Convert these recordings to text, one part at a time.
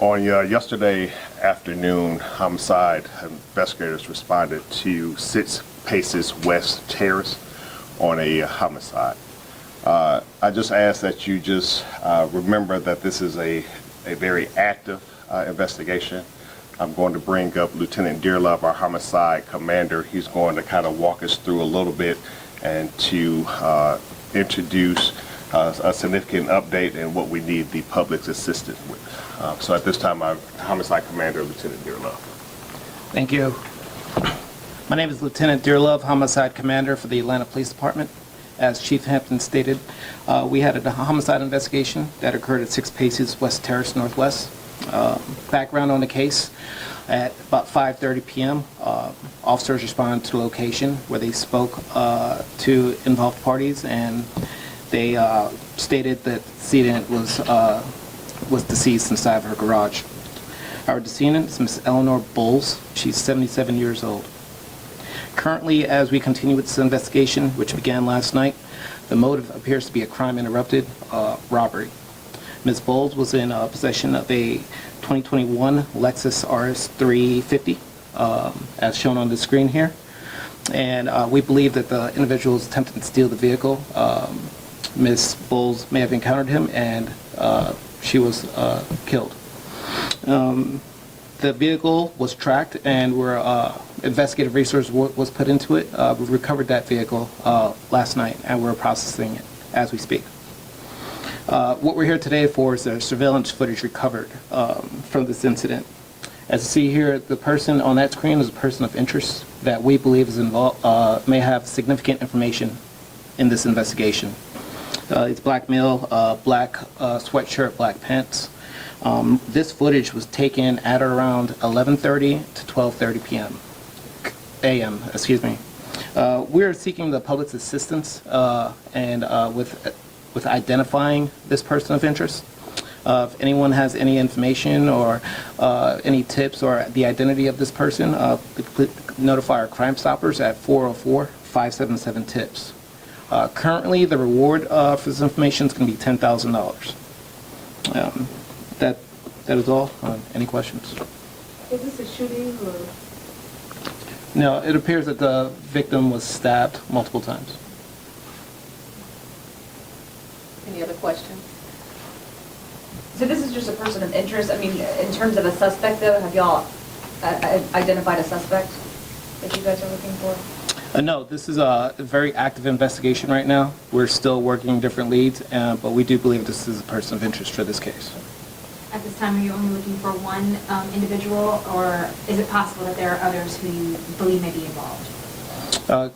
On yesterday afternoon, homicide investigators responded to 6 Paces West Terrace on a homicide. I just ask that you just remember that this is a very active investigation. I'm going to bring up Lieutenant Dearlove, our homicide commander. He's going to kind of walk us through a little bit and to introduce a significant update and what we need the public's assistance with. So at this time, our homicide commander, Lieutenant Dearlove. Thank you. My name is Lieutenant Dearlove, homicide commander for the Atlanta Police Department. As Chief Hampton stated, we had a homicide investigation that occurred at 6 Paces West Terrace Northwest. Background on the case: at about 5:30 p.m., officers responded to the location where they spoke to involved parties, and they stated that the decedent was deceased inside of her garage. Our decedent is Miss Eleanor J. She's 77 years old. Currently, as we continue with this investigation, which began last night, the motive appears to be a crime interrupted robbery. Ms. Bowles was in possession of a 2021 Lexus RS 350, as shown on the screen here. And we believe that the individual was attempting to steal the vehicle. Ms. Bowles may have encountered him, and she was killed. The vehicle was tracked, and investigative resource was put into it. We recovered that vehicle last night, and we're processing it as we speak. What we're here today for is the surveillance footage recovered from this incident. As you see here, the person on that screen is a person of interest that we believe is involved, may have significant information in this investigation. It's black male, black sweatshirt, black pants. This footage was taken at around 11:30 to 12:30 p.m. a.m. Excuse me. We're seeking the public's assistance and with identifying this person of interest. If anyone has any information or any tips or the identity of this person, please notify our Crime Stoppers at 404-577-TIPS. Currently, the reward for this information is going to be $10,000. That is all. Any questions? Was this a shooting or? No, it appears that the victim was stabbed multiple times. Any other questions? So this is just a person of interest. I mean, in terms of a suspect, though, have y'all identified a suspect that you guys are looking for? No, this is a very active investigation right now. We're still working different leads, but we do believe this is a person of interest for this case. At this time, are you only looking for one individual, or is it possible that there are others who you believe may be involved?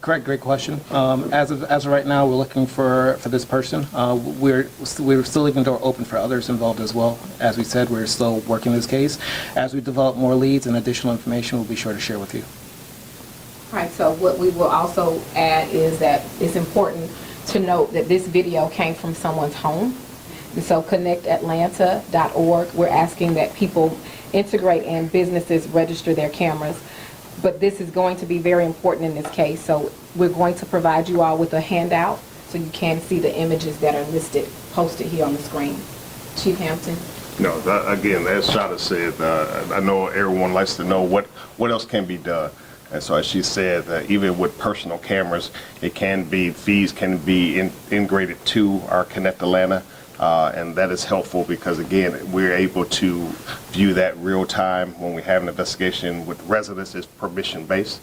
Correct, great question. As of right now, we're looking for this person. We're still leaving the door open for others involved as well. As we said, we're still working this case. As we develop more leads and additional information, we'll be sure to share with you. Right, so what we will also add is that it's important to note that this video came from someone's home. And so connectatlanta.org, we're asking that people integrate and businesses register their cameras. But this is going to be very important in this case, so we're going to provide you all with a handout so you can see the images that are listed, posted here on the screen. Chief Hampton? No, again, as Shada said, I know everyone likes to know what else can be done. And so as she said, even with personal cameras, fees can be integrated to our Connect Atlanta. And that is helpful because, again, we're able to view that real time when we have an investigation with residents. It's permission based.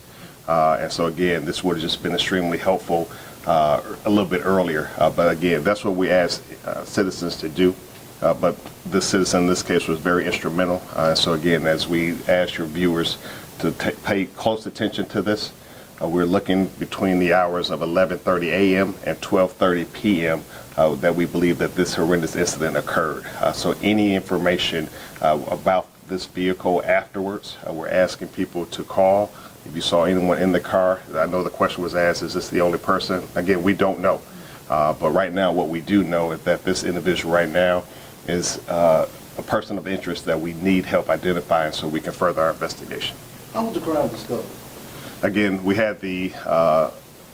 And so, again, this would have just been extremely helpful a little bit earlier. But, again, that's what we ask citizens to do. But this citizen in this case was very instrumental. So, again, as we ask your viewers to pay close attention to this, we're looking between the hours of 11:30 a.m. and 12:30 p.m. That we believe that this horrendous incident occurred. So any information about this vehicle afterwards, we're asking people to call. If you saw anyone in the car, I know the question was asked, is this the only person? Again, we don't know. But right now what we do know is that this individual right now is a person of interest that we need help identifying so we can further our investigation. How was the crime discovered? Again, we had the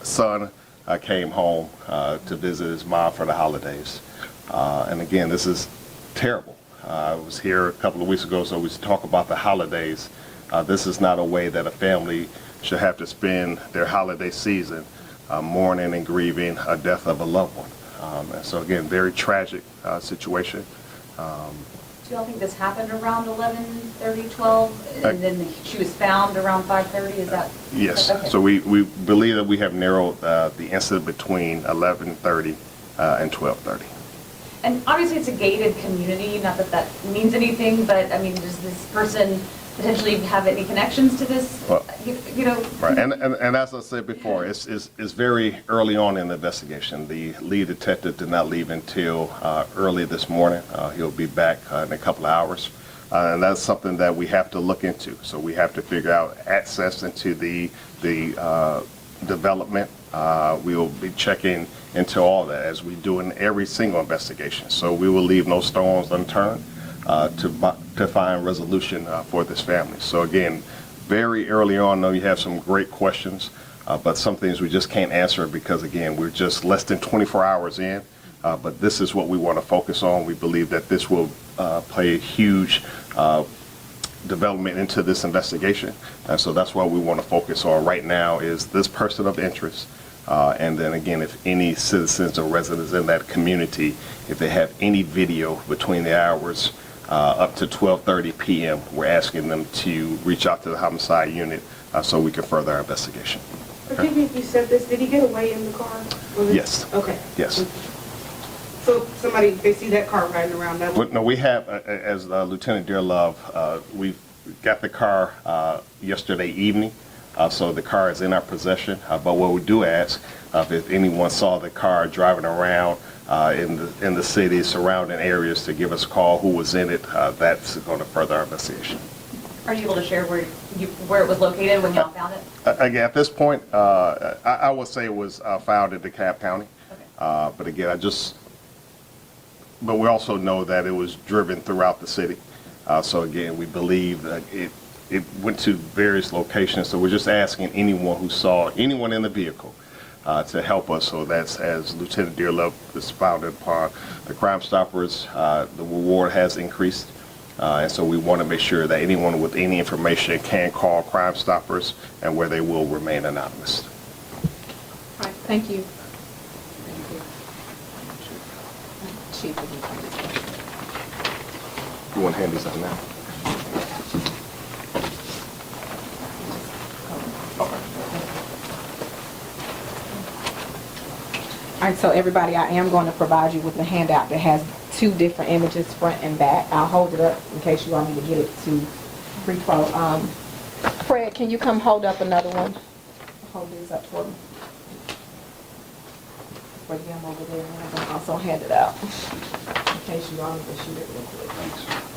son came home to visit his mom for the holidays. And again, this is terrible. I was here a couple of weeks ago, so we talk about the holidays. This is not a way that a family should have to spend their holiday season mourning and grieving a death of a loved one. And so again, very tragic situation. Do y'all think this happened around 11:30, 12, and then she was found around 5:30? Is that? Yes. Okay. So we believe that we have narrowed the incident between 11:30 and 12:30. And obviously, it's a gated community, not that that means anything, but I mean, does this person potentially have any connections to this? Well, you know? Right, and as I said before, it's very early on in the investigation. The lead detective did not leave until early this morning. He'll be back in a couple of hours, and that's something that we have to look into. So we have to figure out access into the development. We will be checking into all that as we do in every single investigation. So we will leave no stones unturned to find resolution for this family. So again, very early on, I know you have some great questions, but some things we just can't answer because again, we're just less than 24 hours in. But this is what we want to focus on. We believe that this will play a huge development into this investigation. And so that's what we want to focus on right now is this person of interest. And then again, if any citizens or residents in that community, if they have any video between the hours up to 12:30 p.m., we're asking them to reach out to the homicide unit so we can further our investigation. Forgive me if you said this, did he get away in the car? Yes. Okay. Yes. So somebody, they see that car riding around, that No, we have, as Lieutenant Dearlove, we got the car yesterday evening, so the car is in our possession. But what we do ask, if anyone saw the car driving around in the city, surrounding areas, to give us a call who was in it. That's going to further our investigation. Are you able to share where it was located when y'all found it? Again, at this point, I would say it was found in DeKalb County. Okay. But again, but we also know that it was driven throughout the city. So again, we believe that it went to various locations. So we're just asking anyone who saw anyone in the vehicle to help us. So that's, as Lieutenant Dearlove expounded upon, the Crime Stoppers, the reward has increased. And so we want to make sure that anyone with any information can call Crime Stoppers, and where they will remain anonymous. All right, thank you. Chief, if you can just- You want to hand these out now? All right, so everybody, I am going to provide you with a handout that has two different images, front and back. I'll hold it up in case you want me to get it to repro. Fred, can you come hold up another one? Hold these up for me. Bring them over there, and I'm going to also hand it out in case you want me to shoot it real quick. Thanks.